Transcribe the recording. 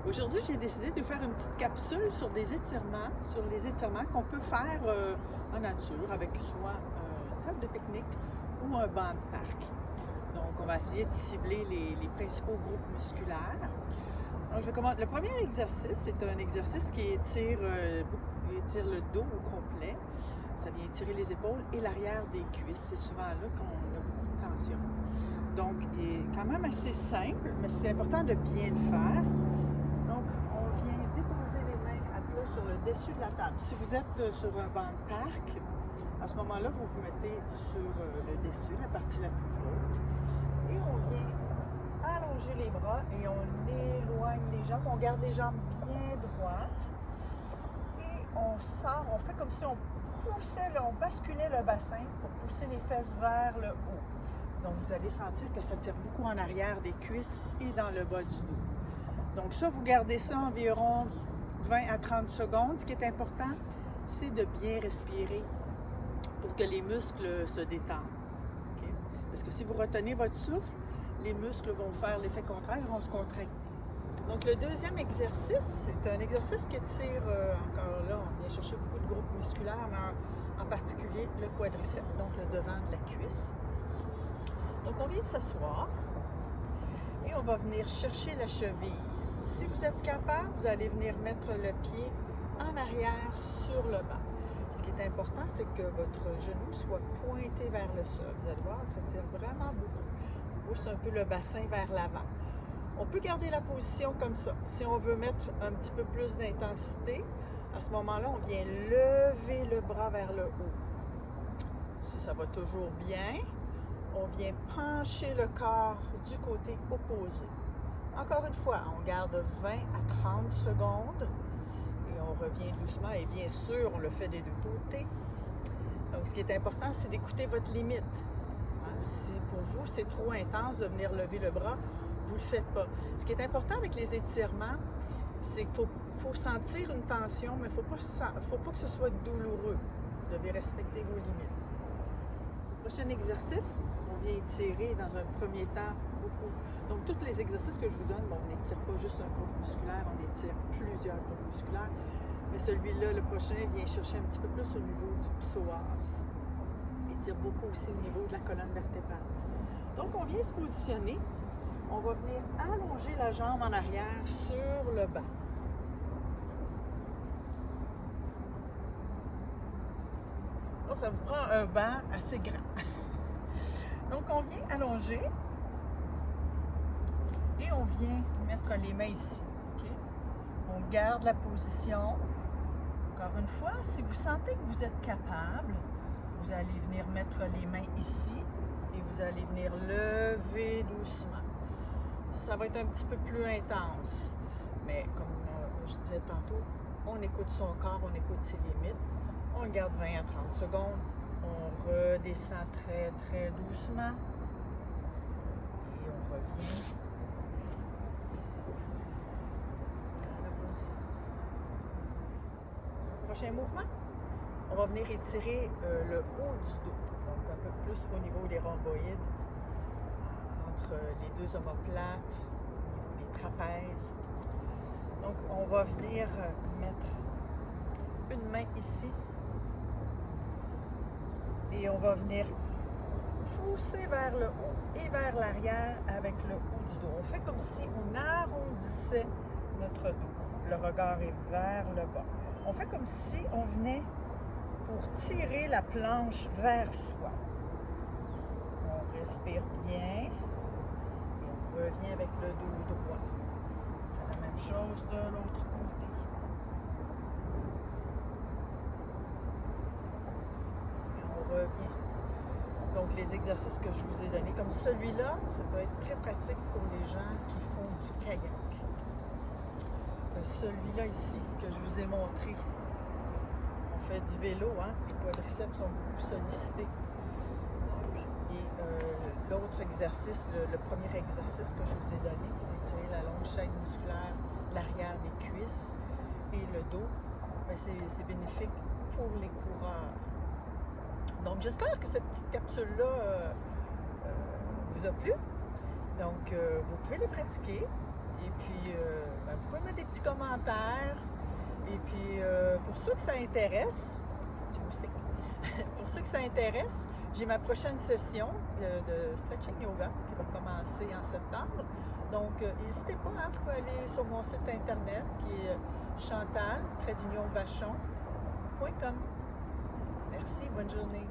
Aujourd'hui, j'ai décidé de faire une petite capsule sur les étirements qu'on peut faire en nature avec soit une table de pique-nique ou un banc de parc. Donc, on va essayer de cibler les principaux groupes musculaires. Donc, je commence. Le premier exercice, c'est un exercice qui étire le dos au complet. Ça vient étirer les épaules et l'arrière des cuisses. C'est souvent là qu'on a beaucoup de tension. Donc, il est quand même assez simple, mais c'est important de bien le faire. Donc, on vient déposer les mains à plat sur le dessus de la table. Si vous êtes sur un banc de parc, à ce moment-là, vous vous mettez sur le dessus, la partie la plus haute. Et on vient allonger les bras et on éloigne les jambes. On garde les jambes bien droites. Et on sort, on fait comme si on basculait le bassin pour pousser les fesses vers le haut. Donc, vous allez sentir que ça tire beaucoup en arrière des cuisses et dans le bas du dos. Donc ça, vous gardez ça environ 20 à 30 secondes. Ce qui est important, c'est de bien respirer pour que les muscles se détendent. Okay? Parce que si vous retenez votre souffle, les muscles vont faire l'effet contraire, ils vont se contracter. Donc le deuxième exercice, c'est un exercice qui tire, encore là, on vient chercher beaucoup de groupes musculaires, mais en particulier le quadriceps, donc le devant de la cuisse. Donc on vient s'asseoir et on va venir chercher la cheville. Si vous êtes capable, vous allez venir mettre le pied en arrière sur le banc. Ce qui est important, c'est que votre genou soit pointé vers le sol. Vous allez voir, ça tire vraiment beaucoup. On pousse un peu le bassin vers l'avant. On peut garder la position comme ça. Si on veut mettre un petit peu plus d'intensité, à ce moment-là, on vient lever le bras vers le haut. Si ça va toujours bien, on vient pencher le corps du côté opposé. Encore une fois, on garde 20 à 30 secondes et on revient doucement. Et bien sûr, on le fait des deux côtés. Donc, ce qui est important, c'est d'écouter votre limite. Si pour vous, c'est trop intense de venir lever le bras, vous ne le faites pas. Ce qui est important avec les étirements, c'est qu'il faut sentir une tension, mais il ne faut pas que ce soit douloureux. Vous devez respecter vos limites. Prochain exercice, on vient étirer dans un premier temps beaucoup. Donc, tous les exercices que je vous donne, bon, on n'étire pas juste un groupe musculaire, on étire plusieurs groupes musculaires. Mais celui-là, le prochain, vient chercher un petit peu plus au niveau du psoas. Il étire beaucoup aussi au niveau de la colonne vertébrale. Donc, on vient se positionner. On va venir allonger la jambe en arrière sur le banc. Donc, ça vous prend un banc assez grand. Donc, on vient allonger. Et on vient mettre les mains ici. Okay? On garde la position. Encore une fois, si vous sentez que vous êtes capable, vous allez venir mettre les mains ici et vous allez venir lever doucement. Ça va être un petit peu plus intense. Mais comme je disais tantôt, on écoute son corps, on écoute ses limites. On garde 20 à 30 secondes. On redescend très, très doucement. Et on revient. Prochain mouvement, on va venir étirer le haut du dos, donc un peu plus au niveau des rhomboïdes, entre les deux omoplates, les trapèzes. Donc, on va venir mettre une main ici et on va venir pousser vers le haut et vers l'arrière avec le haut du dos. On fait comme si on arrondissait notre dos. Le regard est vers le bas. On fait comme si on venait pour tirer la planche vers soi. On respire bien et on revient avec le dos droit. C'est la même chose de l'autre côté. Et on revient. Donc les exercices que je vous ai donnés, comme celui-là, ça peut être très pratique pour les gens qui font du kayak. Celui-là ici que je vous ai montré, on fait du vélo, hein? Les quadriceps sont beaucoup sollicités. Et l'autre exercice, le premier exercice que je vous ai donné, c'est d'étirer la longue chaîne musculaire, l'arrière des cuisses et le dos. C'est bénéfique pour les coureurs. Donc j'espère que cette petite capsule-là vous a plu. Donc vous pouvez les pratiquer. Et puis vous pouvez mettre des petits commentaires. Et puis, pour ceux que ça intéresse, pour ceux que ça intéresse, j'ai ma prochaine session de stretching yoga qui va commencer en septembre. Donc, n'hésitez pas, vous pouvez aller sur mon site internet qui est chantal-vachon.com. Merci, bonne journée.